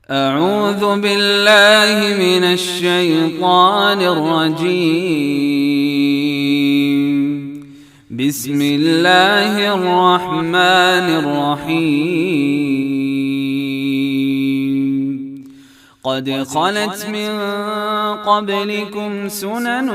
أعوذ بالله من الشيطان الرجيم. بسم الله الرحمن الرحيم. قد خلت من قبلكم سنن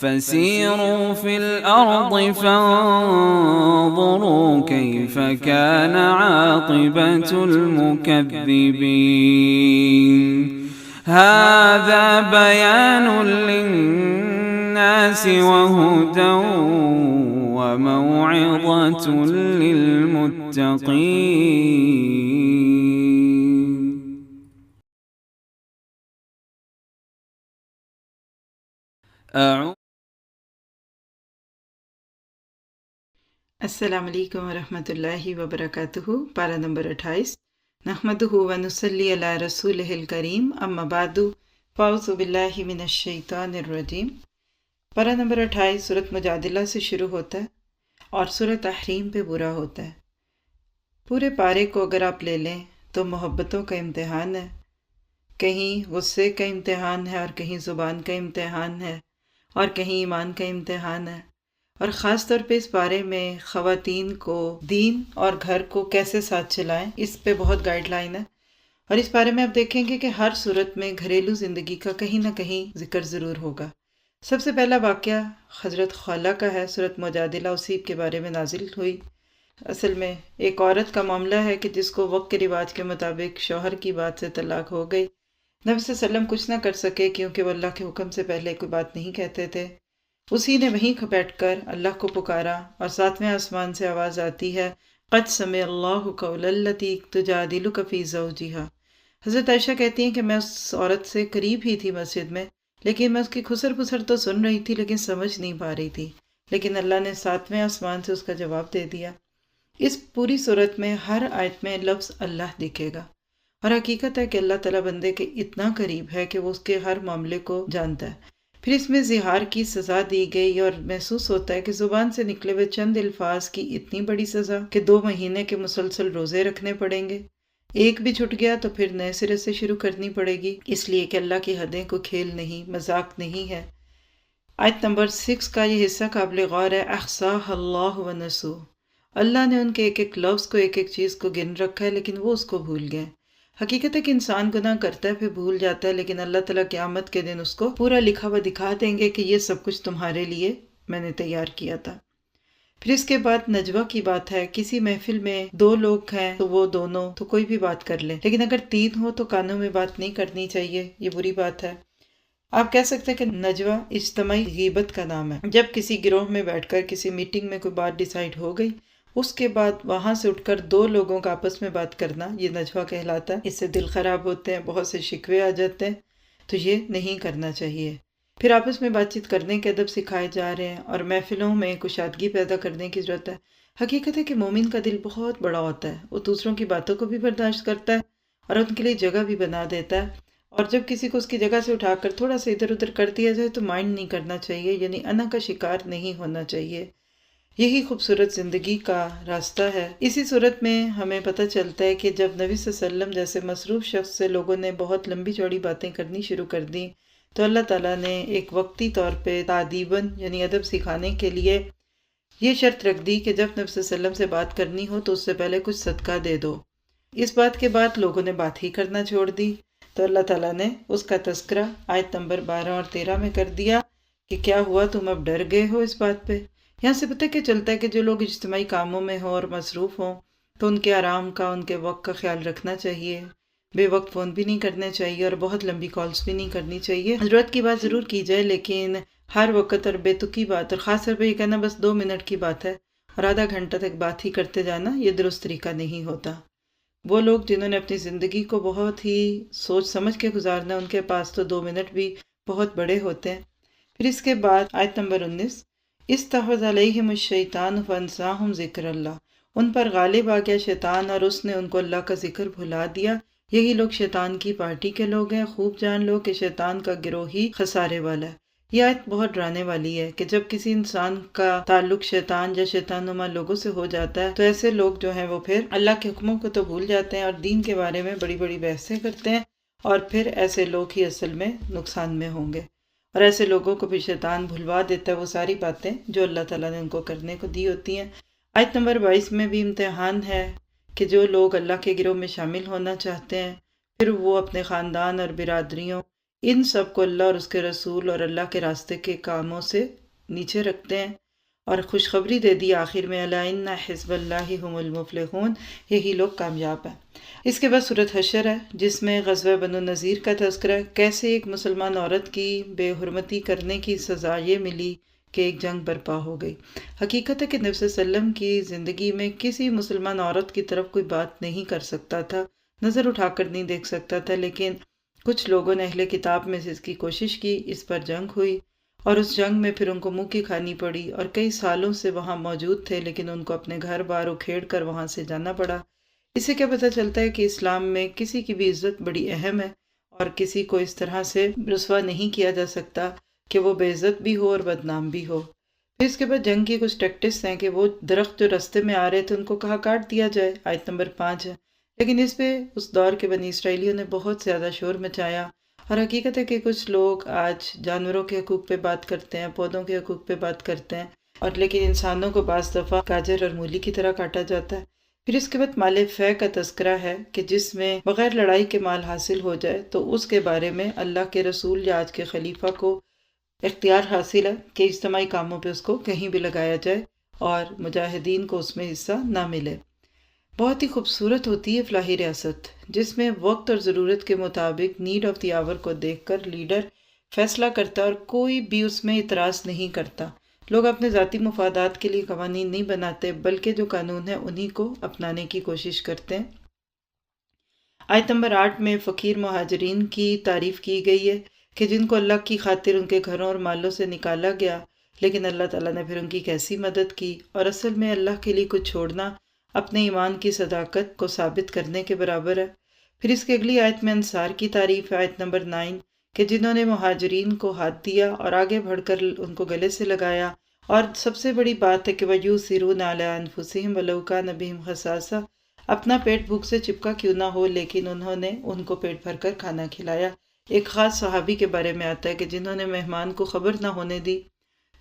فسيروا في الأرض فانظروا كيف كان عاقبة المكذبين. هذا بيان للناس وهدى وموعظة للمتقين. السلام علیکم ورحمۃ اللہ وبرکاتہ۔ پارہ نمبر 28۔ نحمدہ و نصلی علی رسولہ الکریم، اما بعد فاعوذ باللہ من الشیطان الرجیم۔ پارہ نمبر 28 سورۃ مجادلہ سے شروع ہوتا ہے اور سورۃ تحریم پہ پورا ہوتا ہے۔ پورے پارے کو اگر آپ لے لیں تو محبتوں کا امتحان ہے، کہیں غصے کا امتحان ہے اور کہیں زبان کا امتحان ہے اور کہیں ایمان کا امتحان ہے، اور خاص طور پہ اس بارے میں خواتین کو دین اور گھر کو کیسے ساتھ چلائیں، اس پہ بہت گائیڈ لائن ہے۔ اور اس بارے میں آپ دیکھیں گے کہ ہر صورت میں گھریلو زندگی کا کہیں نہ کہیں ذکر ضرور ہوگا۔ سب سے پہلا واقعہ حضرت خولہ کا ہے۔ سورۃ مجادلہ اسی کے بارے میں نازل ہوئی۔ اصل میں ایک عورت کا معاملہ ہے کہ جس کو وقت کے رواج کے مطابق شوہر کی بات سے طلاق ہو گئی۔ نبی صلی اللہ علیہ وسلم کچھ نہ کر سکے کیونکہ وہ اللہ کے حکم سے پہلے کوئی بات نہیں کہتے تھے۔ اسی نے وہیں بیٹھ کر اللہ کو پکارا اور 7ویں آسمان سے آواز آتی ہے، قد سمع اللہ قول التی تجادلک فی زوجہا۔ حضرت عائشہ کہتی ہیں کہ میں اس عورت سے قریب ہی تھی مسجد میں، لیکن میں اس کی خسر پسر تو سن رہی تھی لیکن سمجھ نہیں پا رہی تھی، لیکن اللہ نے 7ویں آسمان سے اس کا جواب دے دیا۔ اس پوری صورت میں ہر آیت میں لفظ اللہ دکھے گا، اور حقیقت ہے کہ اللہ تعالیٰ بندے کے اتنا قریب ہے کہ وہ اس کے ہر معاملے کو جانتا ہے۔ پھر اس میں زہار کی سزا دی گئی، اور محسوس ہوتا ہے کہ زبان سے نکلے ہوئے چند الفاظ کی اتنی بڑی سزا کہ 2 مہینے کے مسلسل روزے رکھنے پڑیں گے۔ ایک بھی چھٹ گیا تو پھر نئے سرے سے شروع کرنی پڑے گی، اس لیے کہ اللہ کی حدیں کو کھیل نہیں، مذاق نہیں ہے۔ آیت نمبر 6 کا یہ حصہ قابل غور ہے۔ احصاہ اللہ ونسو، اللہ نے ان کے ایک ایک لفظ کو، ایک ایک چیز کو گن رکھا ہے، لیکن وہ اس کو بھول گئے۔ حقیقت ہے کہ انسان گناہ کرتا ہے پھر بھول جاتا ہے، لیکن اللہ تعالیٰ قیامت کے دن اس کو پورا لکھا ہوا دکھا دیں گے کہ یہ سب کچھ تمہارے لیے میں نے تیار کیا تھا۔ پھر اس کے بعد نجوہ کی بات ہے۔ کسی محفل میں 2 لوگ ہیں تو وہ دونوں تو کوئی بھی بات کر لیں، لیکن اگر 3 ہو تو کانوں میں بات نہیں کرنی چاہیے، یہ بری بات ہے۔ آپ کہہ سکتے ہیں کہ نجوہ اجتماعی غیبت کا نام ہے۔ جب کسی گروہ میں بیٹھ کر کسی میٹنگ میں کوئی بات ڈیسائیڈ ہو گئی، اس کے بعد وہاں سے اٹھ کر 2 لوگوں کا آپس میں بات کرنا، یہ نجوہ کہلاتا ہے۔ اس سے دل خراب ہوتے ہیں، بہت سے شکوے آ جاتے ہیں، تو یہ نہیں کرنا چاہیے۔ پھر آپس میں بات چیت کرنے کے ادب سکھائے جا رہے ہیں، اور محفلوں میں کشادگی پیدا کرنے کی ضرورت ہے۔ حقیقت ہے کہ مومن کا دل بہت بڑا ہوتا ہے، وہ دوسروں کی باتوں کو بھی برداشت کرتا ہے اور ان کے لیے جگہ بھی بنا دیتا ہے، اور جب کسی کو اس کی جگہ سے اٹھا کر تھوڑا سا ادھر ادھر کر دیا جائے تو مائنڈ نہیں کرنا چاہیے، یعنی انا کا شکار نہیں ہونا چاہیے۔ یہی خوبصورت زندگی کا راستہ ہے۔ اسی صورت میں ہمیں پتہ چلتا ہے کہ جب نبی صلی اللہ علیہ وسلم جیسے مصروف شخص سے لوگوں نے بہت لمبی چوڑی باتیں کرنی شروع کر دیں، تو اللہ تعالیٰ نے ایک وقتی طور پہ تعدیباً یعنی ادب سکھانے کے لیے یہ شرط رکھ دی کہ جب نبی صلی اللہ علیہ وسلم سے بات کرنی ہو تو اس سے پہلے کچھ صدقہ دے دو۔ اس بات کے بعد لوگوں نے بات ہی کرنا چھوڑ دی، تو اللہ تعالیٰ نے اس کا تذکرہ آیت نمبر 12 اور 13 میں کر دیا کہ کیا ہوا، تم اب ڈر گئے ہو اس بات پہ۔ یہاں سے پتہ کیا چلتا ہے کہ جو لوگ اجتماعی کاموں میں ہوں اور مصروف ہوں تو ان کے آرام کا، ان کے وقت کا خیال رکھنا چاہیے۔ بے وقت فون بھی نہیں کرنے چاہیے اور بہت لمبی کالز بھی نہیں کرنی چاہیے۔ ضرورت کی بات ضرور کی جائے، لیکن ہر وقت اور بے تکی بات، اور خاص طور پہ یہ کہنا بس 2 منٹ کی بات ہے اور آدھا گھنٹہ تک بات ہی کرتے جانا، یہ درست طریقہ نہیں ہوتا۔ وہ لوگ جنہوں نے اپنی زندگی کو بہت ہی سوچ سمجھ کے گزارنا، ان کے پاس تو 2 منٹ بھی بہت بڑے ہوتے ہیں۔ پھر اس کے بعد آیت نمبر 19، استحوذ علیہم الشیطان فانساہم ذکر اللہ، ان پر غالب آ گیا شیطان اور اس نے ان کو اللہ کا ذکر بھلا دیا۔ یہی لوگ شیطان کی پارٹی کے لوگ ہیں۔ خوب جان لو کہ شیطان کا گروہ ہی خسارے والا ہے، یہ آیت بہت ڈرانے والی ہے کہ جب کسی انسان کا تعلق شیطان یا شیطان نما لوگوں سے ہو جاتا ہے تو ایسے لوگ جو ہیں وہ پھر اللہ کے حکموں کو تو بھول جاتے ہیں اور دین کے بارے میں بڑی بڑی بحثیں کرتے ہیں، اور پھر ایسے لوگ ہی اصل میں نقصان میں ہوں گے، اور ایسے لوگوں کو بھی شیطان بھلوا دیتا ہے وہ ساری باتیں جو اللہ تعالیٰ نے ان کو کرنے کو دی ہوتی ہیں۔ آیت نمبر 22 میں بھی امتحان ہے کہ جو لوگ اللہ کے گروہ میں شامل ہونا چاہتے ہیں پھر وہ اپنے خاندان اور برادریوں ان سب کو اللہ اور اس کے رسول اور اللہ کے راستے کے کاموں سے نیچے رکھتے ہیں، اور خوشخبری دے دی آخر میں الا ان حزب اللہ هم المفلحون، یہی لوگ کامیاب ہیں۔ اس کے بعد سورۃ حشر ہے جس میں غزوہ بنو نذیر کا تذکرہ ہے، کیسے ایک مسلمان عورت کی بے حرمتی کرنے کی سزا یہ ملی کہ ایک جنگ برپا ہو گئی۔ حقیقت ہے کہ نبی صلی اللہ علیہ وسلم کی زندگی میں کسی مسلمان عورت کی طرف کوئی بات نہیں کر سکتا تھا، نظر اٹھا کر نہیں دیکھ سکتا تھا، لیکن کچھ لوگوں نے اہل کتاب میں سے اس کی کوشش کی، اس پر جنگ ہوئی، اور اس جنگ میں پھر ان کو منہ کی کھانی پڑی، اور کئی سالوں سے وہاں موجود تھے لیکن ان کو اپنے گھر بار اکھیڑ کر وہاں سے جانا پڑا۔ اس سے کیا پتہ چلتا ہے کہ اسلام میں کسی کی بھی عزت بڑی اہم ہے، اور کسی کو اس طرح سے رسوا نہیں کیا جا سکتا کہ وہ بے عزت بھی ہو اور بدنام بھی ہو۔ پھر اس کے بعد جنگ کی کچھ ٹیکٹکس ہیں کہ وہ درخت جو راستے میں آ رہے تھے ان کو کہا کاٹ دیا جائے، آیت نمبر 5 ہے، لیکن اس پہ اس دور کے بنی اسرائیلیوں نے بہت زیادہ شور مچایا، اور حقیقت ہے کہ کچھ لوگ آج جانوروں کے حقوق پہ بات کرتے ہیں، پودوں کے حقوق پہ بات کرتے ہیں، اور لیکن انسانوں کو بعض دفعہ گاجر اور مولی کی طرح کاٹا جاتا ہے۔ پھر اس کے بعد مال فے کا تذکرہ ہے کہ جس میں بغیر لڑائی کے مال حاصل ہو جائے تو اس کے بارے میں اللہ کے رسول یا آج کے خلیفہ کو اختیار حاصل ہے کہ اجتماعی کاموں پہ اس کو کہیں بھی لگایا جائے اور مجاہدین کو اس میں حصہ نہ ملے۔ بہت ہی خوبصورت ہوتی ہے فلاحی ریاست جس میں وقت اور ضرورت کے مطابق نیڈ آف دی آور کو دیکھ کر لیڈر فیصلہ کرتا ہے اور کوئی بھی اس میں اعتراض نہیں کرتا۔ لوگ اپنے ذاتی مفادات کے لیے قوانین نہیں بناتے بلکہ جو قانون ہے انہی کو اپنانے کی کوشش کرتے ہیں۔ آیت نمبر 8 میں فقیر مہاجرین کی تعریف کی گئی ہے کہ جن کو اللہ کی خاطر ان کے گھروں اور مالوں سے نکالا گیا، لیکن اللہ تعالیٰ نے پھر ان کی کیسی مدد کی، اور اصل میں اللہ کے لیے کچھ چھوڑنا اپنے ایمان کی صداقت کو ثابت کرنے کے برابر ہے۔ پھر اس کے اگلی آیت میں انصار کی تعریف ہے، آیت نمبر 9، کہ جنہوں نے مہاجرین کو ہاتھ دیا اور آگے بڑھ کر ان کو گلے سے لگایا، اور سب سے بڑی بات ہے کہ وَيُؤْثِرُونَ عَلَىٰ أَنفُسِهِمْ وَلَوْ كَانَ بِهِمْ خَصَاصَةٌ، اپنا پیٹ بھوک سے چپکا کیوں نہ ہو لیکن انہوں نے ان کو پیٹ بھر کر کھانا کھلایا۔ ایک خاص صحابی کے بارے میں آتا ہے کہ جنہوں نے مہمان کو خبر نہ ہونے دی،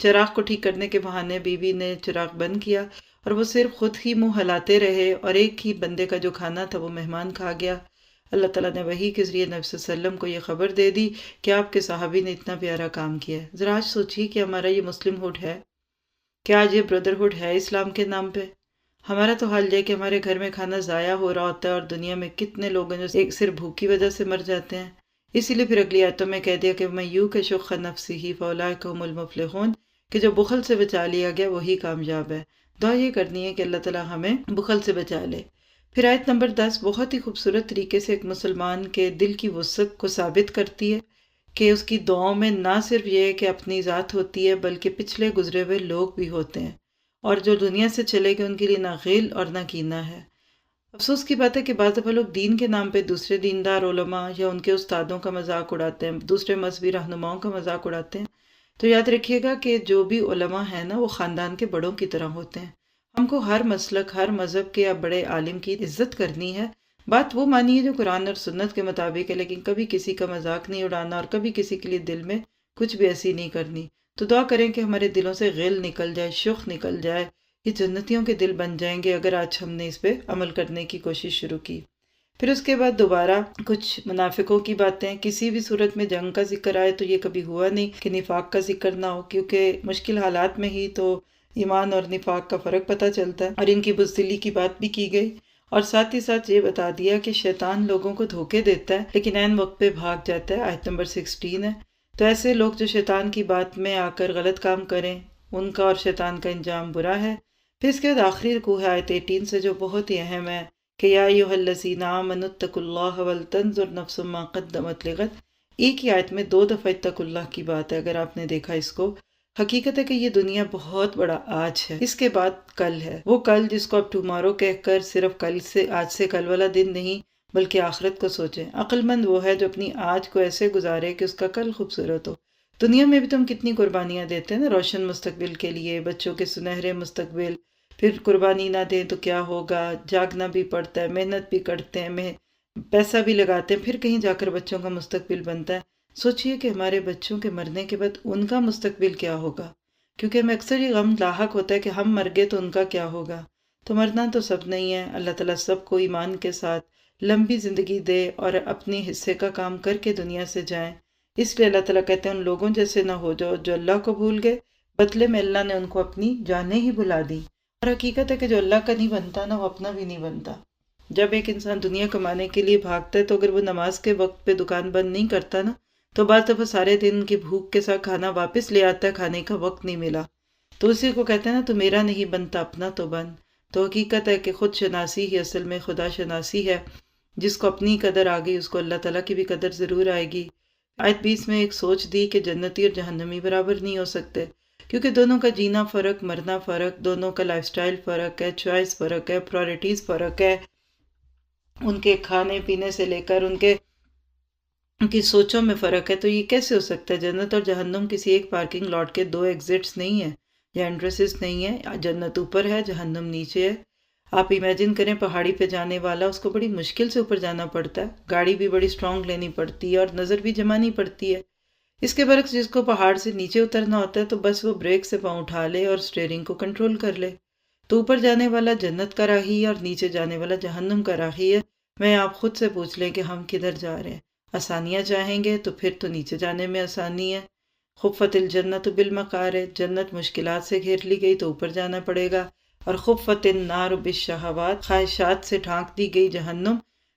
چراغ کو ٹھیک کرنے کے بہانے بیوی نے چراغ بند کیا اور وہ صرف خود ہی منہ ہلاتے رہے، اور ایک ہی بندے کا جو کھانا تھا وہ مہمان کھا گیا۔ اللہ تعالیٰ نے وحی کے ذریعے نبی صلی اللہ علیہ وسلم کو یہ خبر دے دی کہ آپ کے صحابی نے اتنا پیارا کام کیا ہے۔ ذرا آج سوچیے کہ ہمارا یہ مسلم ہوڈ ہے، کیا آج یہ بردرہڈ ہے اسلام کے نام پہ؟ ہمارا تو حال یہ کہ ہمارے گھر میں کھانا ضائع ہو رہا ہوتا ہے، اور دنیا میں کتنے لوگ ہیں جو ایک صرف بھوک کی وجہ سے مر جاتے ہیں۔ اسی لیے پھر اگلی آیتوں میں کہہ دیا کہ میں یوں کہ شُخَّ نَفْسِهِ فَأُولَٰئِکَ هُمُ الْمُفْلِحُونَ، کہ جو بخل سے بچا لیا گیا وہی کامیاب ہے۔ دعا یہ کرنی ہے کہ اللہ تعالیٰ ہمیں بخل سے بچا لے۔ پھر آیت نمبر 10 بہت ہی خوبصورت طریقے سے ایک مسلمان کے دل کی وسعت کو ثابت کرتی ہے کہ اس کی دعاؤں میں نہ صرف یہ کہ اپنی ذات ہوتی ہے بلکہ پچھلے گزرے ہوئے لوگ بھی ہوتے ہیں، اور جو دنیا سے چلے گئے ان کے لیے نہ غل اور نہ کینہ ہے۔ افسوس کی بات ہے کہ بعض دفعہ لوگ دین کے نام پہ دوسرے دیندار علماء یا ان کے استادوں کا مذاق اڑاتے ہیں، دوسرے مذہبی رہنماؤں کا مذاق اڑاتے ہیں۔ تو یاد رکھیے گا کہ جو بھی علماء ہیں نا وہ خاندان کے بڑوں کی طرح ہوتے ہیں۔ ہم کو ہر مسلک، ہر مذہب کے یا بڑے عالم کی عزت کرنی ہے، بات وہ مانی ہے جو قرآن اور سنت کے مطابق ہے، لیکن کبھی کسی کا مذاق نہیں اڑانا اور کبھی کسی کے لیے دل میں کچھ بھی ایسی نہیں کرنی۔ تو دعا کریں کہ ہمارے دلوں سے غل نکل جائے، شخ نکل جائے، یہ جنتیوں کے دل بن جائیں گے اگر آج ہم نے اس پہ عمل کرنے کی کوشش شروع کی۔ پھر اس کے بعد دوبارہ کچھ منافقوں کی باتیں، کسی بھی صورت میں جنگ کا ذکر آئے تو یہ کبھی ہوا نہیں کہ نفاق کا ذکر نہ ہو، کیونکہ مشکل حالات میں ہی تو ایمان اور نفاق کا فرق پتہ چلتا ہے، اور ان کی بزدلی کی بات بھی کی گئی، اور ساتھ ہی ساتھ یہ بتا دیا کہ شیطان لوگوں کو دھوکے دیتا ہے لیکن عین وقت پہ بھاگ جاتا ہے، آیت نمبر 16 ہے۔ تو ایسے لوگ جو شیطان کی بات میں آ کر غلط کام کریں ان کا اور شیطان کا انجام برا ہے۔ پھر اس کے بعد آخری رکوع ہے آیت 18 سے جو بہت ہی اہم ہے کہ یا ایھا الذین آمنوا اتقوا اللہ ولتنظر نفس ما قدمت لغد۔ ایک ہی آیت میں 2 دفعہ اتقوا اللہ کی بات ہے، اگر آپ نے دیکھا اس کو۔ حقیقت ہے کہ یہ دنیا بہت بڑا آج ہے، اس کے بعد کل ہے، وہ کل جس کو اب ٹمارو کہہ کر صرف کل سے آج سے کل والا دن نہیں بلکہ آخرت کو سوچیں۔ عقل مند وہ ہے جو اپنی آج کو ایسے گزارے کہ اس کا کل خوبصورت ہو۔ دنیا میں بھی تو ہم کتنی قربانیاں دیتے ہیں نا روشن مستقبل کے لیے، بچوں کے سنہرے مستقبل. پھر قربانی نہ دیں تو کیا ہوگا، جاگنا بھی پڑتا ہے، محنت بھی کرتے ہیں، پیسہ بھی لگاتے ہیں، پھر کہیں جا کر بچوں کا مستقبل بنتا ہے. سوچئے کہ ہمارے بچوں کے مرنے کے بعد ان کا مستقبل کیا ہوگا، کیونکہ ہمیں اکثر یہ غم لاحق ہوتا ہے کہ ہم مر گئے تو ان کا کیا ہوگا. تو مرنا تو سب نہیں ہے. اللہ تعالیٰ سب کو ایمان کے ساتھ لمبی زندگی دے اور اپنے حصے کا کام کر کے دنیا سے جائیں. اس لیے اللہ تعالیٰ کہتے ہیں ان لوگوں جیسے نہ ہو جاؤ جو اللہ کو بھول گئے، بدلے میں اللہ نے ان کو اپنی جانیں ہی بھلا دی. اور حقیقت ہے کہ جو اللہ کا نہیں بنتا نا وہ اپنا بھی نہیں بنتا. جب ایک انسان دنیا کمانے کے لیے بھاگتا ہے تو اگر وہ نماز کے وقت پہ دکان بند نہیں کرتا نا تو بعض دفعہ سارے دن کی بھوک کے ساتھ کھانا واپس لے آتا ہے، کھانے کا وقت نہیں ملا. تو اسی کو کہتے ہیں نا تو میرا نہیں بنتا اپنا تو بن. تو حقیقت ہے کہ خود شناسی ہی اصل میں خدا شناسی ہے. جس کو اپنی قدر آ گئی اس کو اللہ تعالیٰ کی بھی قدر ضرور آئے گی. آیت 20 میں ایک سوچ دی کہ جنتی اور جہنمی برابر نہیں ہو سکتے، کیونکہ دونوں کا جینا فرق، مرنا فرق، دونوں کا لائف سٹائل فرق ہے، چوائس فرق ہے، پرائرٹیز فرق ہے، ان کے کھانے پینے سے لے کر ان کی سوچوں میں فرق ہے. تو یہ کیسے ہو سکتا ہے؟ جنت اور جہنم کسی ایک پارکنگ لاٹ کے دو ایگزٹس نہیں ہیں یا انٹرسز نہیں ہیں. جنت اوپر ہے، جہنم نیچے ہے. آپ امیجن کریں پہاڑی پہ جانے والا، اس کو بڑی مشکل سے اوپر جانا پڑتا ہے، گاڑی بھی بڑی سٹرونگ لینی پڑتی ہے اور نظر بھی جمانی پڑتی ہے. اس کے برعکس جس کو پہاڑ سے نیچے اترنا ہوتا ہے تو بس وہ بریک سے پاؤں اٹھا لے اور سٹیئرنگ کو کنٹرول کر لے. تو اوپر جانے والا جنت کا راہی ہے اور نیچے جانے والا جہنم کا راہی ہے. میں آپ خود سے پوچھ لیں کہ ہم کدھر جا رہے ہیں؟ آسانیاں چاہیں گے تو پھر تو نیچے جانے میں آسانی ہے. خفت الجنت بالمکارہ، جنت مشکلات سے گھیر لی گئی تو اوپر جانا پڑے گا. اور خفت النار بالشہوات، خواہشات سے ڈھانک دی گئی جہنم.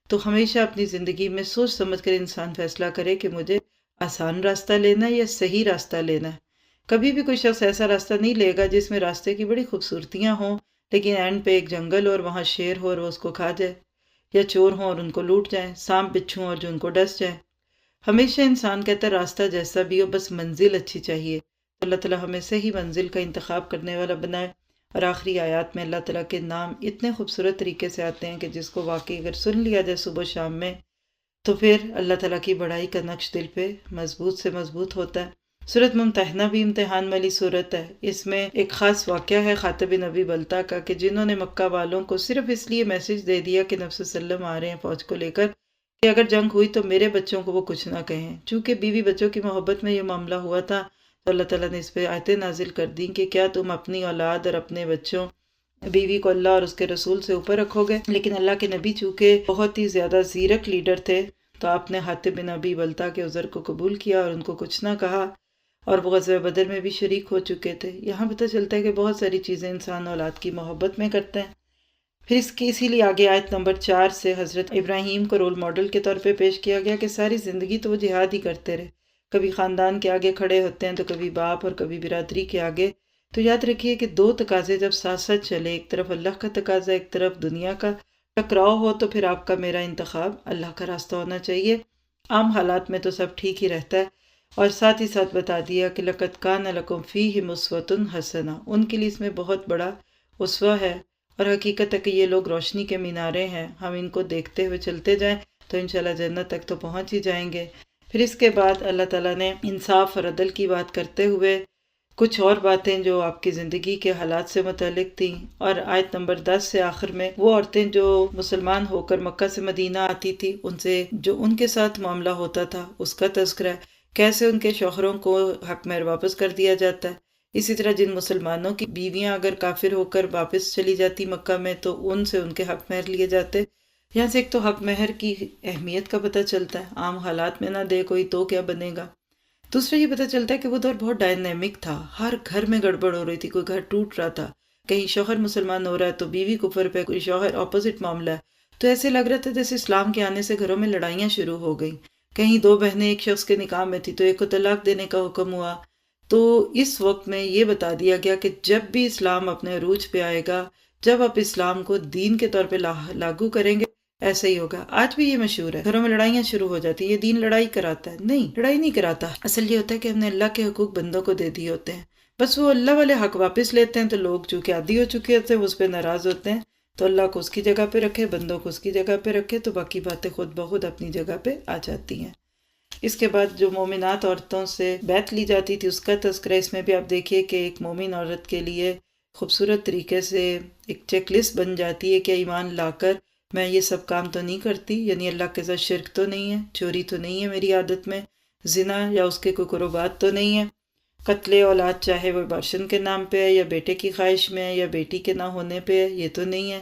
تو ہمیشہ اپنی زندگی میں سوچ سمجھ کر انسان فیصلہ کرے کہ مجھے آسان راستہ لینا ہے یا صحیح راستہ لینا ہے. کبھی بھی کوئی شخص ایسا راستہ نہیں لے گا جس میں راستے کی بڑی خوبصورتیاں ہوں لیکن اینڈ پہ ایک جنگل اور وہاں شیر ہو اور وہ اس کو کھا جائے، یا چور ہوں اور ان کو لوٹ جائیں، سانپ بچھو اور جو ان کو ڈس جائیں. ہمیشہ انسان کہتا ہے راستہ جیسا بھی ہو بس منزل اچھی چاہیے. اللہ تعالیٰ ہمیں صحیح منزل کا انتخاب کرنے والا بنائے. اور آخری آیات میں اللہ تعالیٰ کے نام اتنے خوبصورت طریقے سے آتے ہیں کہ جس کو واقعی اگر سن لیا جائے صبح و شام میں تو پھر اللہ تعالیٰ کی بڑائی کا نقش دل پہ مضبوط سے مضبوط ہوتا ہے. سورۃ ممتحنہ بھی امتحان والی صورت ہے. اس میں ایک خاص واقعہ ہے خاطب نبی بلتا کا کہ جنہوں نے مکہ والوں کو صرف اس لیے میسج دے دیا کہ نبی صلی اللہ علیہ وسلم آ رہے ہیں فوج کو لے کر کہ اگر جنگ ہوئی تو میرے بچوں کو وہ کچھ نہ کہیں. چونکہ بیوی بچوں کی محبت میں یہ معاملہ ہوا تھا تو اللہ تعالیٰ نے اس پہ آیتیں نازل کر دیں کہ کیا تم اپنی اولاد اور اپنے بچوں، بیوی کو اللہ اور اس کے رسول سے اوپر رکھو گے؟ لیکن اللہ کے نبی چونکہ بہت ہی زیادہ زیرک لیڈر تھے تو آپ نے حاتب بن ابی بلتا کے عذر کو قبول کیا اور ان کو کچھ نہ کہا، اور وہ غزوہ بدر میں بھی شریک ہو چکے تھے. یہاں پتہ چلتا ہے کہ بہت ساری چیزیں انسان اولاد کی محبت میں کرتے ہیں. پھر اسی لیے آگے آیت نمبر 4 سے حضرت ابراہیم کو رول ماڈل کے طور پہ پیش کیا گیا کہ ساری زندگی تو وہ جہاد ہی کرتے رہے. کبھی خاندان کے آگے کھڑے ہوتے ہیں تو کبھی باپ اور کبھی برادری کے آگے. تو یاد رکھیے کہ دو تقاضے جب ساتھ ساتھ چلے، ایک طرف اللہ کا تقاضا ایک طرف دنیا کا ٹکراؤ ہو تو پھر آپ کا میرا انتخاب اللہ کا راستہ ہونا چاہیے. عام حالات میں تو سب ٹھیک ہی رہتا ہے. اور ساتھ ہی ساتھ بتا دیا کہ لَقَدْ كَانَ لَكُمْ فِيهِ أُسْوَةٌ حَسَنَةٌ، ان کے لیے اس میں بہت بڑا اسوہ ہے. اور حقیقت ہے کہ یہ لوگ روشنی کے مینارے ہیں، ہم ان کو دیکھتے ہوئے چلتے جائیں تو انشاءاللہ جنت تک تو پہنچ ہی جائیں گے. پھر اس کے بعد اللہ تعالیٰ نے انصاف اور عدل کی بات کرتے ہوئے کچھ اور باتیں جو آپ کی زندگی کے حالات سے متعلق تھیں. اور آیت نمبر 10 سے آخر میں وہ عورتیں جو مسلمان ہو کر مکہ سے مدینہ آتی تھی، ان سے جو ان کے ساتھ معاملہ ہوتا تھا اس کا تذکرہ ہے، کیسے ان کے شوہروں کو حق مہر واپس کر دیا جاتا ہے. اسی طرح جن مسلمانوں کی بیویاں اگر کافر ہو کر واپس چلی جاتی مکہ میں تو ان سے ان کے حق مہر لیے جاتے. یہاں سے ایک تو حق مہر کی اہمیت کا پتہ چلتا ہے، عام حالات میں نہ دے کوئی تو کیا بنے گا. دوسرا یہ پتہ چلتا ہے کہ وہ دور بہت ڈائنامک تھا، ہر گھر میں گڑبڑ ہو رہی تھی، کوئی گھر ٹوٹ رہا تھا، کہیں شوہر مسلمان ہو رہا ہے تو بیوی کفر پہ، کوئی شوہر اپوزٹ معاملہ ہے. تو ایسے لگ رہا تھا جیسے اسلام کے آنے سے گھروں میں لڑائیاں شروع ہو گئیں. کہیں دو بہنیں ایک شخص کے نکاح میں تھی تو ایک کو طلاق دینے کا حکم ہوا. تو اس وقت میں یہ بتا دیا گیا کہ جب بھی اسلام اپنے عروج پہ آئے گا، جب آپ اسلام کو دین کے طور پہ لاگو کریں گے، ایسا ہی ہوگا. آج بھی یہ مشہور ہے، گھروں میں لڑائیاں شروع ہو جاتی ہیں، یہ دین لڑائی کراتا ہے. نہیں، لڑائی نہیں کراتا. اصل یہ ہوتا ہے کہ ہم نے اللہ کے حقوق بندوں کو دے دیے ہوتے ہیں، بس وہ اللہ والے حق واپس لیتے ہیں تو لوگ چونکہ عادی ہو چکے ہوتے ہیں وہ اس پہ ناراض ہوتے ہیں. تو اللہ کو اس کی جگہ پہ رکھے، بندوں کو اس کی جگہ پہ رکھے تو باقی باتیں خود بخود اپنی جگہ پہ آ جاتی ہیں. اس کے بعد جو مومنات عورتوں سے بیعت لی جاتی تھی اس کا تذکرہ اس میں بھی آپ دیکھیے کہ ایک مومن عورت کے لیے خوبصورت طریقے سے ایک چیک لسٹ بن جاتی ہے کہ ایمان لا کر میں یہ سب کام تو نہیں کرتی، یعنی اللہ کے ساتھ شرک تو نہیں ہے، چوری تو نہیں ہے میری عادت میں، زنا یا اس کے کوئی قربات تو نہیں ہے، قتل اولاد چاہے وہ ابارشن کے نام پہ ہے یا بیٹے کی خواہش میں ہے یا بیٹی کے نہ ہونے پہ ہے یہ تو نہیں ہے،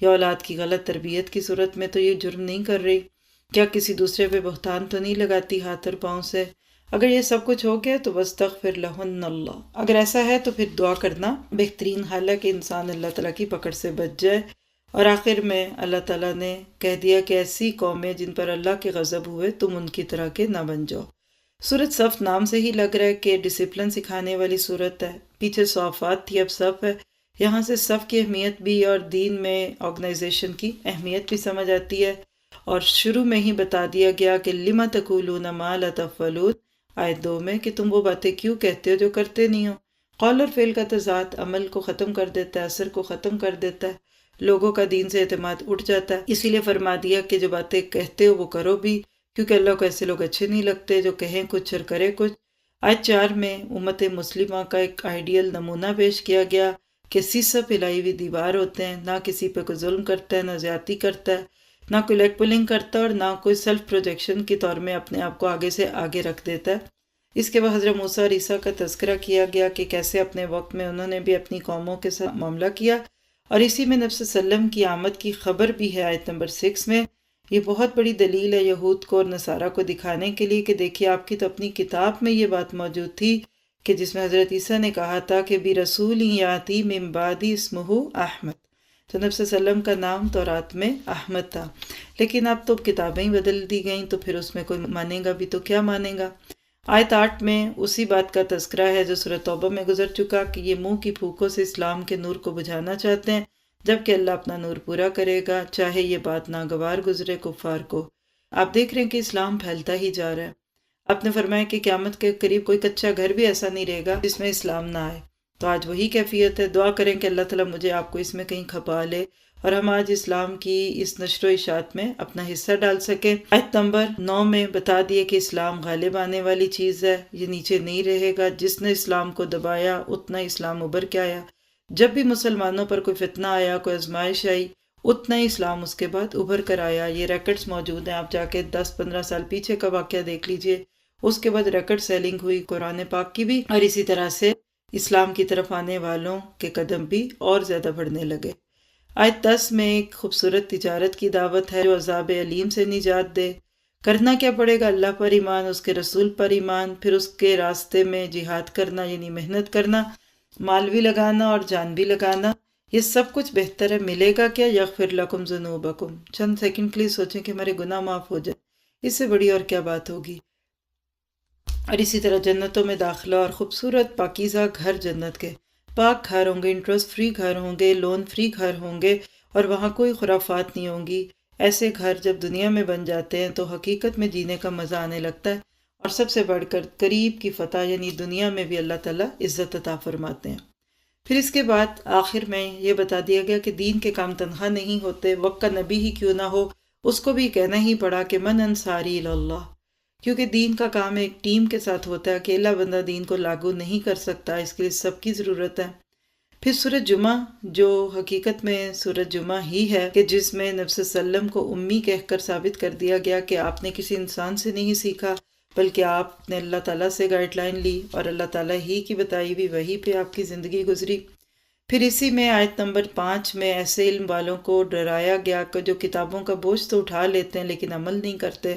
یا اولاد کی غلط تربیت کی صورت میں تو یہ جرم نہیں کر رہی، کیا کسی دوسرے پہ بہتان تو نہیں لگاتی ہاتھ اور پاؤں سے۔ اگر یہ سب کچھ ہو گیا تو واستغفر لہن اللہ، اگر ایسا ہے تو پھر دعا کرنا بہترین حال ہے کہ انسان اللہ تعالیٰ کی پکڑ سے بچ جائے۔ اور آخر میں اللہ تعالیٰ نے کہہ دیا کہ ایسی قومیں جن پر اللہ کے غضب ہوئے تم ان کی طرح کے نہ بن جاؤ۔ سورت صف نام سے ہی لگ رہا ہے کہ ڈسپلن سکھانے والی سورت ہے، پیچھے صافات تھی اب صف ہے، یہاں سے صف کی اہمیت بھی اور دین میں آرگنائزیشن کی اہمیت بھی سمجھ آتی ہے۔ اور شروع میں ہی بتا دیا گیا کہ لما تقولون ما لا تفعلون، آیت 2 میں، کہ تم وہ باتیں کیوں کہتے ہو جو کرتے نہیں ہو۔ قول اور فعل کا تضاد عمل کو ختم کر دیتا ہے، اثر کو ختم کر دیتا ہے، لوگوں کا دین سے اعتماد اٹھ جاتا ہے۔ اسی لیے فرما دیا کہ جو باتیں کہتے ہو وہ کرو بھی، کیونکہ اللہ کو ایسے لوگ اچھے نہیں لگتے جو کہیں کچھ اور کرے کچھ۔ آیت 4 میں امت مسلمہ کا ایک آئیڈیل نمونہ پیش کیا گیا کہ سیسہ پھیلائی ہوئی دیوار ہوتے ہیں، نہ کسی پہ کوئی ظلم کرتا ہے، نہ زیادتی کرتا ہے، نہ کوئی لیگ پولنگ کرتا ہے، اور نہ کوئی سیلف پروجیکشن کے طور میں اپنے آپ کو آگے سے آگے رکھ دیتا ہے۔ اس کے بعد حضرت موسیٰ اور عیسیٰ کا تذکرہ کیا گیا کہ کیسے اپنے وقت میں انہوں نے بھی اپنی قوموں کے ساتھ معاملہ کیا، اور اسی میں نبی صلی اللہ علیہ وسلم کی آمد کی خبر بھی ہے آیت نمبر 6 میں۔ یہ بہت بڑی دلیل ہے یہود کو اور نصارہ کو دکھانے کے لیے کہ دیکھیے آپ کی تو اپنی کتاب میں یہ بات موجود تھی کہ جس میں حضرت عیسیٰ نے کہا تھا کہ برسول یاتی من بعدی اسمہ احمد، تو نبی صلی اللہ علیہ وسلم کا نام تورات میں احمد تھا، لیکن اب تو کتابیں ہی بدل دی گئیں تو پھر اس میں کوئی مانے گا بھی تو کیا مانے گا۔ آیت 8 میں اسی بات کا تذکرہ ہے جو سورۃ توبہ میں گزر چکا کہ یہ منہ کی پھوکوں سے اسلام کے نور کو بجھانا چاہتے ہیں، جبکہ اللہ اپنا نور پورا کرے گا، چاہے یہ بات ناگوار گزرے کفار کو۔ آپ دیکھ رہے ہیں کہ اسلام پھیلتا ہی جا رہا ہے۔ آپ نے فرمایا کہ قیامت کے قریب کوئی کچا گھر بھی ایسا نہیں رہے گا جس میں اسلام نہ آئے، تو آج وہی کیفیت ہے۔ دعا کریں کہ اللہ تعالیٰ مجھے آپ کو اس میں کہیں کھپا لے اور ہم آج اسلام کی اس نشر و اشاعت میں اپنا حصہ ڈال سکیں۔ آیت نمبر 9 میں بتا دیے کہ اسلام غالب آنے والی چیز ہے، یہ نیچے نہیں رہے گا، جس نے اسلام کو دبایا اتنا اسلام ابھر کے آیا، جب بھی مسلمانوں پر کوئی فتنہ آیا، کوئی آزمائش آئی، اتنا ہی اسلام اس کے بعد ابھر کر آیا۔ یہ ریکٹس موجود ہیں، آپ جا کے 10-15 سال پیچھے کا واقعہ دیکھ لیجئے، اس کے بعد ریکٹ سیلنگ ہوئی قرآن پاک کی بھی، اور اسی طرح سے اسلام کی طرف آنے والوں کے قدم بھی اور زیادہ بڑھنے لگے۔ آیت 10 میں ایک خوبصورت تجارت کی دعوت ہے جو عذاب علیم سے نجات دے۔ کرنا کیا پڑے گا؟ اللہ پر ایمان، اس کے رسول پر ایمان، پھر اس کے راستے میں جہاد کرنا یعنی محنت کرنا، مال بھی لگانا اور جان بھی لگانا۔ یہ سب کچھ بہتر ہے، ملے گا کیا؟ یغفر لکم ذنوبکم، چند سیکنڈ کے لیے سوچیں کہ ہمارے گناہ معاف ہو جائے، اس سے بڑی اور کیا بات ہوگی۔ اور اسی طرح جنتوں میں داخلہ اور خوبصورت پاکیزہ گھر، جنت کے پاک گھر ہوں گے، انٹرسٹ فری گھر ہوں گے، لون فری گھر ہوں گے، اور وہاں کوئی خرافات نہیں ہوں گی۔ ایسے گھر جب دنیا میں بن جاتے ہیں تو حقیقت میں جینے کا مزہ آنے لگتا ہے، اور سب سے بڑھ کر قریب کی فتح یعنی دنیا میں بھی اللہ تعالیٰ عزت عطا فرماتے ہیں۔ پھر اس کے بعد آخر میں یہ بتا دیا گیا کہ دین کے کام تنہا نہیں ہوتے، وقت کا نبی ہی کیوں نہ ہو اس کو بھی کہنا ہی پڑا کہ من انصاری اللہ، کیونکہ دین کا کام ایک ٹیم کے ساتھ ہوتا ہے، اکیلا بندہ دین کو لاگو نہیں کر سکتا، اس کے لیے سب کی ضرورت ہے۔ پھر سورۃ جمعہ جو حقیقت میں سورۃ جمعہ ہی ہے کہ جس میں نبی صلی اللہ علیہ وسلم کو امی کہہ کر ثابت کر دیا گیا کہ آپ نے کسی انسان سے نہیں سیکھا بلکہ آپ نے اللہ تعالیٰ سے گائیڈ لائن لی اور اللہ تعالیٰ ہی کی بتائی ہوئی وحی پہ آپ کی زندگی گزری۔ پھر اسی میں آیت نمبر 5 میں ایسے علم والوں کو ڈرایا گیا کہ جو کتابوں کا بوجھ تو اٹھا لیتے ہیں لیکن عمل نہیں کرتے،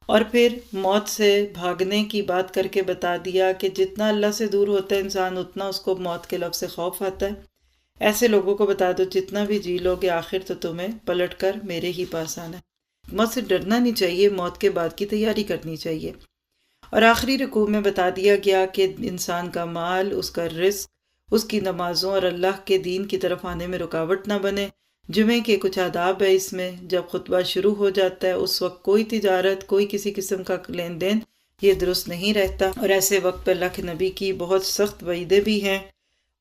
اور پھر موت سے بھاگنے کی بات کر کے بتا دیا کہ جتنا اللہ سے دور ہوتا ہے انسان اتنا اس کو موت کے لفظ سے خوف آتا ہے۔ ایسے لوگوں کو بتا دو جتنا بھی جی لو گے آخر تو تمہیں پلٹ کر میرے ہی پاس آنا ہے۔ موت سے ڈرنا نہیں چاہیے، موت کے بعد کی تیاری کرنی چاہیے۔ اور آخری رکوع میں بتا دیا گیا کہ انسان کا مال، اس کا رزق، اس کی نمازوں اور اللہ کے دین کی طرف آنے میں رکاوٹ نہ بنے۔ جمعے کے کچھ آداب ہے اس میں، جب خطبہ شروع ہو جاتا ہے اس وقت کوئی تجارت، کوئی کسی قسم کا لین دین یہ درست نہیں رہتا، اور ایسے وقت پہ اللہ کے نبی کی بہت سخت وعیدیں بھی ہیں،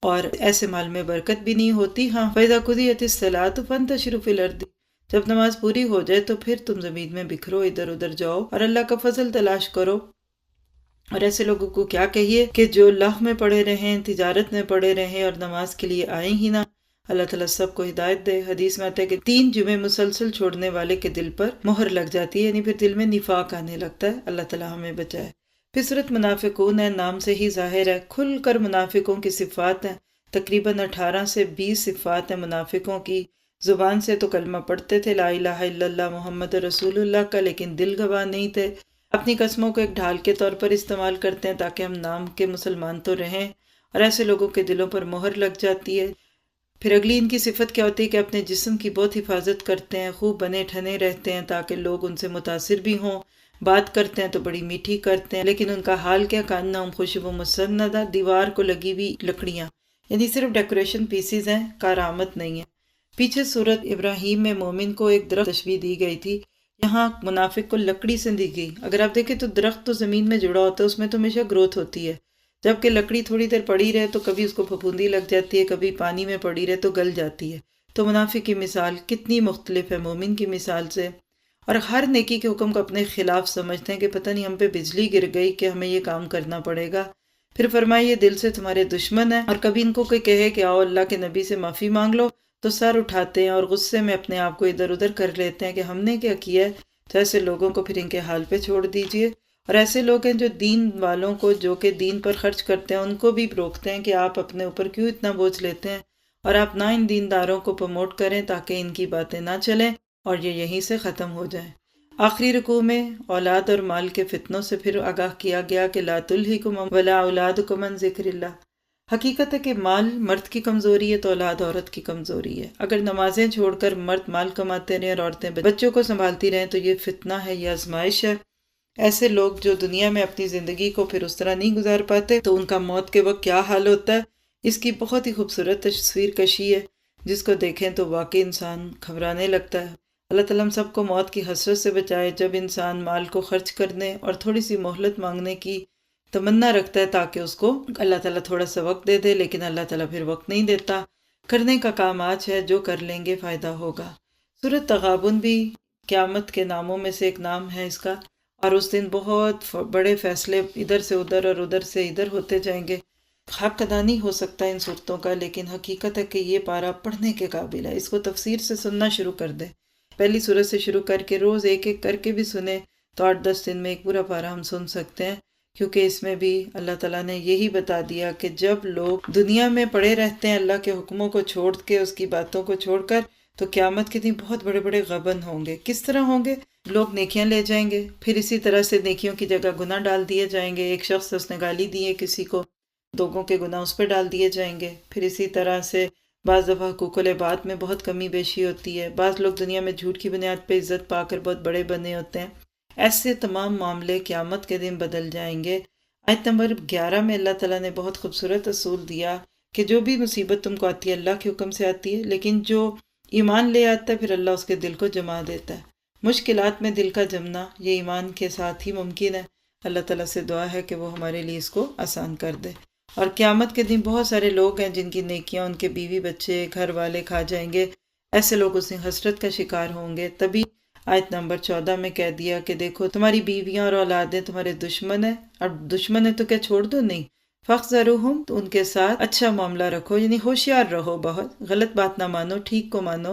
اور ایسے مال میں برکت بھی نہیں ہوتی۔ ہاں فَإِذَا قُضِيَتِ الصَّلَاةُ فَانتَشِرُوا فِي الْأَرْضِ، جب نماز پوری ہو جائے تو پھر تم زمین میں بکھرو، ادھر ادھر جاؤ اور اللہ کا فضل تلاش کرو۔ اور ایسے لوگوں کو کیا کہیے کہ جو لہو میں پڑے رہیں، تجارت میں پڑے رہیں اور نماز کے لیے آئیں ہی نہ۔ اللہ تعالیٰ سب کو ہدایت دے۔ حدیث میں آتا ہے کہ 3 جمعے مسلسل چھوڑنے والے کے دل پر مہر لگ جاتی ہے، یعنی پھر دل میں نفاق آنے لگتا ہے۔ اللہ تعالیٰ ہمیں بچائے۔ پھر سورۃ منافقون ہے، نام سے ہی ظاہر ہے، کھل کر منافقوں کی صفات ہیں۔ تقریباً 18 سے 20 صفات ہیں منافقوں کی۔ زبان سے تو کلمہ پڑھتے تھے لا الہ الا اللہ محمد رسول اللہ کا، لیکن دل گواہ نہیں تھے۔ اپنی قسموں کو ایک ڈھال کے طور پر استعمال کرتے ہیں تاکہ ہم نام کے مسلمان تو رہیں، اور ایسے لوگوں کے دلوں پر مہر لگ جاتی ہے۔ پھر اگلی ان کی صفت کیا ہوتی ہے کہ اپنے جسم کی بہت حفاظت کرتے ہیں، خوب بنے ٹھنے رہتے ہیں تاکہ لوگ ان سے متاثر بھی ہوں۔ بات کرتے ہیں تو بڑی میٹھی کرتے ہیں، لیکن ان کا حال کیا، کانہم خشب و مسندہ، دیوار کو لگی ہوئی لکڑیاں، یعنی صرف ڈیکوریشن پیسز ہیں، کارآمد نہیں ہے۔ پیچھے سورت ابراہیم میں مومن کو ایک درخت تشبیہ دی گئی تھی، یہاں منافق کو لکڑی سے دی گئی۔ اگر آپ دیکھیں تو درخت تو زمین میں جڑا ہوتا ہے، اس میں تو ہمیشہ گروتھ ہوتی ہے، جبکہ لکڑی تھوڑی دیر پڑی رہے تو کبھی اس کو پھپھوندی لگ جاتی ہے، کبھی پانی میں پڑی رہے تو گل جاتی ہے۔ تو منافق کی مثال کتنی مختلف ہے مومن کی مثال سے، اور ہر نیکی کے حکم کو اپنے خلاف سمجھتے ہیں کہ پتہ نہیں ہم پہ بجلی گر گئی کہ ہمیں یہ کام کرنا پڑے گا۔ پھر فرمایا یہ دل سے تمہارے دشمن ہیں، اور کبھی ان کو کوئی کہے کہ آؤ اللہ کے نبی سے معافی مانگ لو تو سر اٹھاتے ہیں اور غصے میں اپنے آپ کو ادھر ادھر کر لیتے ہیں کہ ہم نے کیا کیا ہے۔ تو ایسے لوگوں کو پھر ان کے حال پہ چھوڑ دیجئے۔ اور ایسے لوگ ہیں جو دین والوں کو، جو کہ دین پر خرچ کرتے ہیں، ان کو بھی روکتے ہیں کہ آپ اپنے اوپر کیوں اتنا بوجھ لیتے ہیں، اور آپ نہ ان دینداروں کو پروموٹ کریں تاکہ ان کی باتیں نہ چلیں اور یہ یہیں سے ختم ہو جائیں۔ آخری رکوع میں اولاد اور مال کے فتنوں سے پھر آگاہ کیا گیا کہ لا تلہکم ولا اولادکم عن ذکر اللہ۔ حقیقت ہے کہ مال مرد کی کمزوری ہے تو اولاد عورت کی کمزوری ہے۔ اگر نمازیں چھوڑ کر مرد مال کماتے رہیں اور عورتیں بچوں کو سنبھالتی رہیں تو یہ فتنہ ہے، یہ آزمائش ہے۔ ایسے لوگ جو دنیا میں اپنی زندگی کو پھر اس طرح نہیں گزار پاتے تو ان کا موت کے وقت کیا حال ہوتا ہے، اس کی بہت ہی خوبصورت تصویر کشی ہے، جس کو دیکھیں تو واقعی انسان گھبرانے لگتا ہے۔ اللہ تعالیٰ ہم سب کو موت کی حسرت سے بچائے، جب انسان مال کو خرچ کرنے اور تھوڑی سی مہلت مانگنے کی تمنا رکھتا ہے تاکہ اس کو اللہ تعالیٰ تھوڑا سا وقت دے دے، لیکن اللہ تعالیٰ پھر وقت نہیں دیتا۔ کرنے کا کام آج ہے، جو کر لیں گے فائدہ ہوگا۔ سورۃ تغابن بھی قیامت کے ناموں میں سے ایک نام ہے اس کا، اور اس دن بہت بڑے فیصلے ادھر سے ادھر اور ادھر سے ادھر ہوتے جائیں گے۔ حق ادا نہیں ہو سکتا ان صورتوں کا، لیکن حقیقت ہے کہ یہ پارہ پڑھنے کے قابل ہے۔ اس کو تفسیر سے سننا شروع کر دے، پہلی سورت سے شروع کر کے روز ایک ایک کر کے بھی سنیں تو 8-10 دن میں ایک پورا پارہ ہم سن سکتے ہیں، کیونکہ اس میں بھی اللہ تعالیٰ نے یہی بتا دیا کہ جب لوگ دنیا میں پڑے رہتے ہیں اللہ کے حکموں کو چھوڑ کے، اس کی باتوں کو چھوڑ کر، تو قیامت کے دن بہت بڑے بڑے غبن ہوں گے۔ کس طرح ہوں گے؟ لوگ نیکیاں لے جائیں گے، پھر اسی طرح سے نیکیوں کی جگہ گناہ ڈال دیے جائیں گے۔ ایک شخص اس نے گالی دی ہے کسی کو، لوگوں کے گناہ اس پہ ڈال دیے جائیں گے۔ پھر اسی طرح سے بعض دفعہ حقوق العباد میں بہت کمی بیشی ہوتی ہے، بعض لوگ دنیا میں جھوٹ کی بنیاد پہ عزت پا کر بہت بڑے بنے ہوتے ہیں۔ ایسے تمام معاملے قیامت کے دن بدل جائیں گے۔ آیت نمبر 11 میں اللہ تعالیٰ نے بہت خوبصورت اصول دیا کہ جو بھی مصیبت تم کو آتی ہے اللہ کے حکم سے آتی ہے، لیکن جو ایمان لے آتا ہے پھر اللہ اس کے دل کو جما دیتا ہے۔ مشکلات میں دل کا جمنا یہ ایمان کے ساتھ ہی ممکن ہے۔ اللہ تعالیٰ سے دعا ہے کہ وہ ہمارے لیے اس کو آسان کر دے۔ اور قیامت کے دن بہت سارے لوگ ہیں جن کی نیکیاں ان کے بیوی بچے گھر والے کھا جائیں گے، ایسے لوگ اس دن حسرت کا شکار ہوں گے۔ تبھی آیت نمبر 14 میں کہہ دیا کہ دیکھو تمہاری بیویاں اور اولادیں تمہارے دشمن ہیں، اور دشمن ہے تو کیا چھوڑ دو؟ نہیں، فَاحْذَرُوهُمْ، تو ان کے ساتھ اچھا معاملہ رکھو، یعنی ہوشیار رہو، بہت غلط بات نہ مانو، ٹھیک کو مانو،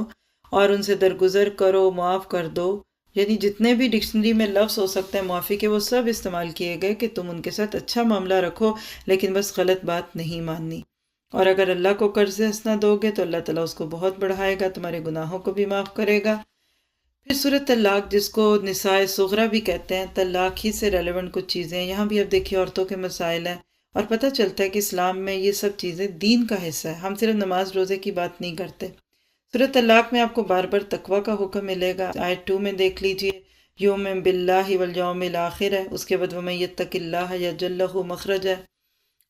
اور ان سے درگزر کرو، معاف کر دو۔ یعنی جتنے بھی ڈکشنری میں لفظ ہو سکتے ہیں معافی کے، وہ سب استعمال کیے گئے کہ تم ان کے ساتھ اچھا معاملہ رکھو، لیکن بس غلط بات نہیں ماننی۔ اور اگر اللہ کو قرض حسنہ دو گے تو اللہ تعالیٰ اس کو بہت بڑھائے گا، تمہارے گناہوں کو بھی معاف کرے گا۔ پھر سورۃ طلاق، جس کو نساء صغریٰ بھی کہتے ہیں، طلاق ہی سے ریلیونٹ کچھ چیزیں، یہاں بھی اب دیکھیے عورتوں کے مسائل ہیں، اور پتہ چلتا ہے کہ اسلام میں یہ سب چیزیں دین کا حصہ ہے، ہم صرف نماز روزے کی بات نہیں کرتے۔ سورۃ طلاق میں آپ کو بار بار تقوی کا حکم ملے گا، آیت 2 میں دیکھ لیجئے، یؤمن باللہ والیوم الآخر ہے، اس کے بعد ومن یتق اللہ یجعل لہ مخرجا،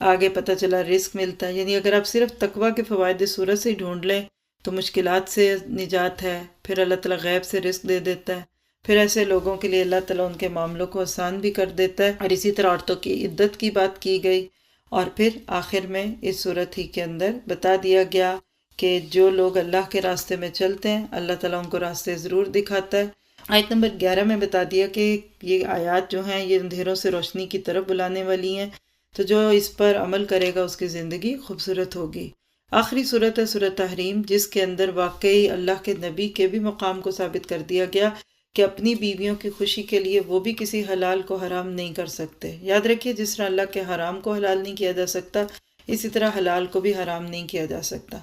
آگے پتہ چلا رزق ملتا ہے۔ یعنی اگر آپ صرف تقوی کے فوائد سورت سے ہی ڈھونڈ لیں تو مشکلات سے نجات ہے، پھر اللہ تعالیٰ غیب سے رزق دے دیتا ہے، پھر ایسے لوگوں کے لیے اللہ تعالیٰ ان کے معاملوں کو آسان بھی کر دیتا ہے۔ اور اسی طرح عورتوں کی عدت کی بات کی گئی، اور پھر آخر میں اس صورت ہی کے اندر بتا دیا گیا کہ جو لوگ اللہ کے راستے میں چلتے ہیں اللہ تعالیٰ ان کو راستے ضرور دکھاتا ہے۔ آیت نمبر 11 میں بتا دیا کہ یہ آیات جو ہیں یہ اندھیروں سے روشنی کی طرف بلانے والی ہیں، تو جو اس پر عمل کرے گا اس کی زندگی خوبصورت ہوگی۔ آخری صورت ہے سورۃ تحریم، جس کے اندر واقعی اللہ کے نبی کے بھی مقام کو ثابت کر دیا گیا کہ اپنی بیویوں کی خوشی کے لیے وہ بھی کسی حلال کو حرام نہیں کر سکتے۔ یاد رکھیے جس طرح اللہ کے حرام کو حلال نہیں کیا جا سکتا، اسی طرح حلال کو بھی حرام نہیں کیا جا سکتا۔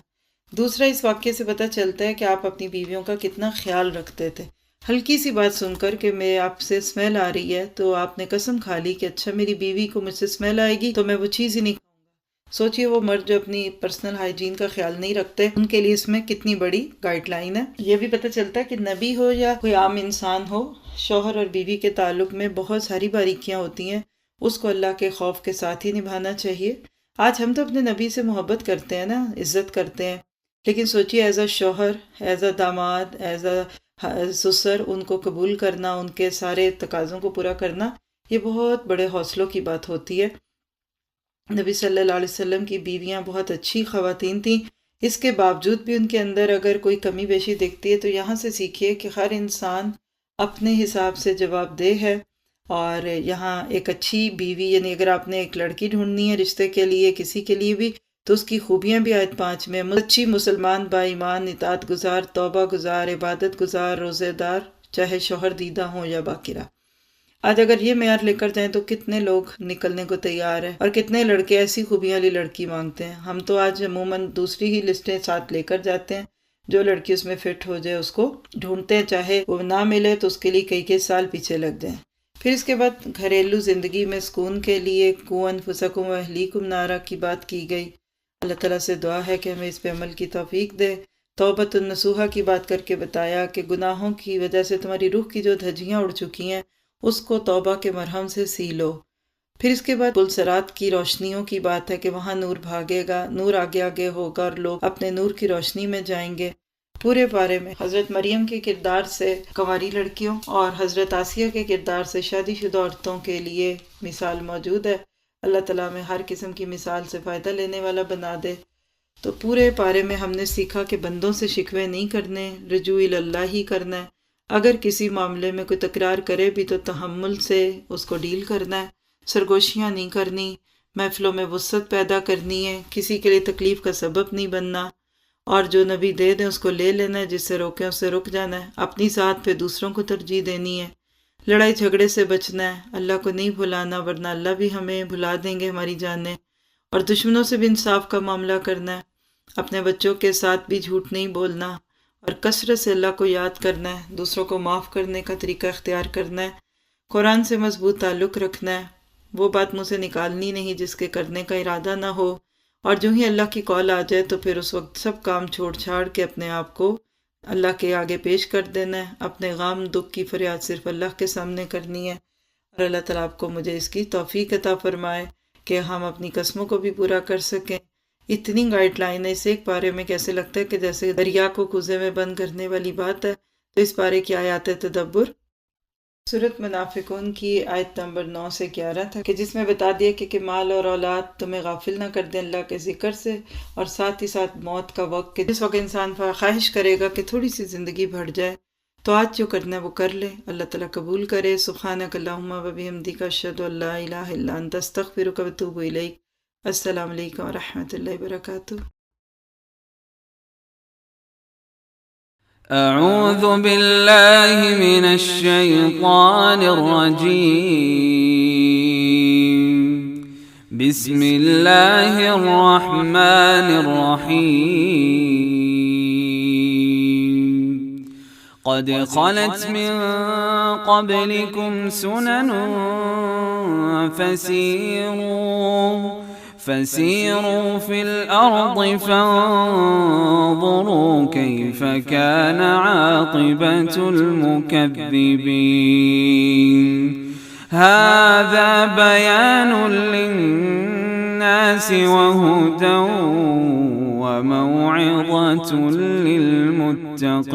دوسرا، اس واقعے سے پتہ چلتا ہے کہ آپ اپنی بیویوں کا کتنا خیال رکھتے تھے۔ ہلکی سی بات سن کر کہ میں آپ سے اسمیل آ رہی ہے تو آپ نے قسم کھا لی کہ اچھا میری بیوی کو مجھ سے اسمیل آئے گی تو میں وہ چیز ہی نہیں کھاؤں گا۔ سوچئے وہ مرد جو اپنی پرسنل ہائیجین کا خیال نہیں رکھتے، ان کے لیے اس میں کتنی بڑی گائیڈ لائن ہے۔ یہ بھی پتہ چلتا ہے کہ نبی ہو یا کوئی عام انسان ہو، شوہر اور بیوی کے تعلق میں بہت ساری باریکیاں ہوتی ہیں، اس کو اللہ کے خوف کے ساتھ ہی نبھانا چاہیے۔ آج ہم تو اپنے نبی سے محبت کرتے ہیں نا، عزت کرتے ہیں، لیکن سوچئے ایز اے شوہر، ایز اے داماد، ایز اے سسر ان کو قبول کرنا، ان کے سارے تقاضوں کو پورا کرنا، یہ بہت بڑے حوصلوں کی بات ہوتی ہے۔ نبی صلی اللہ علیہ وسلم کی بیویاں بہت اچھی خواتین تھیں، اس کے باوجود بھی ان کے اندر اگر کوئی کمی بیشی دکھتی ہے تو یہاں سے سیکھیے کہ ہر انسان اپنے حساب سے جواب دہ ہے، اور یہاں ایک اچھی بیوی، یعنی اگر آپ نے ایک لڑکی ڈھونڈنی ہے رشتے کے لیے، کسی کے لیے بھی، تو اس کی خوبیاں بھی آیت 5 میں، سچی مسلمان، با ایمان، اطاعت گزار، توبہ گزار، عبادت گزار، روزے دار، چاہے شوہر دیدہ ہوں یا باکرہ۔ آج اگر یہ معیار لے کر جائیں تو کتنے لوگ نکلنے کو تیار ہیں، اور کتنے لڑکے ایسی خوبیاں والی لڑکی مانگتے ہیں۔ ہم تو آج عموماً دوسری ہی لسٹیں ساتھ لے کر جاتے ہیں، جو لڑکی اس میں فٹ ہو جائے اس کو ڈھونڈتے ہیں، چاہے وہ نہ ملے تو اس کے لیے کئی سال پیچھے لگ جائیں۔ پھر اس کے بعد گھریلو زندگی میں سکون کے لیے قوا انفسکم و اہلیکم نارا کی بات کی گئی۔ اللہ تعالیٰ سے دعا ہے کہ ہمیں اس پہ عمل کی توفیق دے۔ توبۃ النصوحہ کی بات کر کے بتایا کہ گناہوں کی وجہ سے تمہاری روح کی جو دھجیاں اڑ چکی ہیں اس کو توبہ کے مرہم سے سی لو۔ پھر اس کے بعد پلسرات کی روشنیوں کی بات ہے کہ وہاں نور بھاگے گا، نور آگے آگے ہوگا اور لوگ اپنے نور کی روشنی میں جائیں گے۔ پورے پارے میں حضرت مریم کے کردار سے کنواری لڑکیوں اور حضرت آسیہ کے کردار سے شادی شدہ عورتوں کے لیے مثال موجود ہے۔ اللہ تعالیٰ میں ہر قسم کی مثال سے فائدہ لینے والا بنا دے۔ تو پورے پارے میں ہم نے سیکھا کہ بندوں سے شکوے نہیں کرنے، رجوع اللہ ہی کرنا ہے۔ اگر کسی معاملے میں کوئی تکرار کرے بھی تو تحمل سے اس کو ڈیل کرنا ہے، سرگوشیاں نہیں کرنی، محفلوں میں وسعت پیدا کرنی ہے، کسی کے لیے تکلیف کا سبب نہیں بننا، اور جو نبی دے دیں اس کو لے لینا ہے، جس سے روکیں اس سے رک جانا ہے، اپنی ذات پہ دوسروں کو ترجیح دینی ہے، لڑائی جھگڑے سے بچنا ہے، اللہ کو نہیں بھلانا ورنہ اللہ بھی ہمیں بھلا دیں گے ہماری جانیں، اور دشمنوں سے بھی انصاف کا معاملہ کرنا ہے، اپنے بچوں کے ساتھ بھی جھوٹ نہیں بولنا، اور کثرت سے اللہ کو یاد کرنا ہے، دوسروں کو معاف کرنے کا طریقہ اختیار کرنا ہے، قرآن سے مضبوط تعلق رکھنا ہے، وہ بات منہ سے نکالنی نہیں جس کے کرنے کا ارادہ نہ ہو، اور جو ہی اللہ کی کال آ جائے تو پھر اس وقت سب کام چھوڑ چھاڑ کے اپنے آپ کو اللہ کے آگے پیش کر دینا ہے، اپنے غم دکھ کی فریاد صرف اللہ کے سامنے کرنی ہے، اور اللہ تعالیٰ آپ کو مجھے اس کی توفیق عطا فرمائے کہ ہم اپنی قسموں کو بھی پورا کر سکیں۔ اتنی گائیڈ لائن ہے، اس ایک پارے میں کیسے لگتا ہے کہ جیسے دریا کو کوزے میں بند کرنے والی بات ہے۔ تو اس پارے کی آیات تدبر سورۃ منافقون کی آیت نمبر 9 سے 11 تک، کہ جس میں بتا دیا کہ مال اور اولاد تمہیں غافل نہ کر دیں اللہ کے ذکر سے، اور ساتھ ہی ساتھ موت کا وقت کہ جس وقت انسان خواہش کرے گا کہ تھوڑی سی زندگی بڑھ جائے، تو آج جو کرنا ہے وہ کر لے، اللہ تعالیٰ قبول کرے۔ سبحانک اللہم و بحمدک، اشہد ان لا الہ الا انت، استغفرک و اتوب الیک۔ السلام علیکم ورحمۃ اللہ وبرکاتہ۔ اعوذ باللہ من الشیطان الرجیم، بسم اللہ الرحمن الرحیم۔ قد خلت من قبلكم سنن فسيروا في الأرض فانظروا كيف كان عاقبة المكذبين۔ هذا بيان للناس وهدى وموعظة للمتقين۔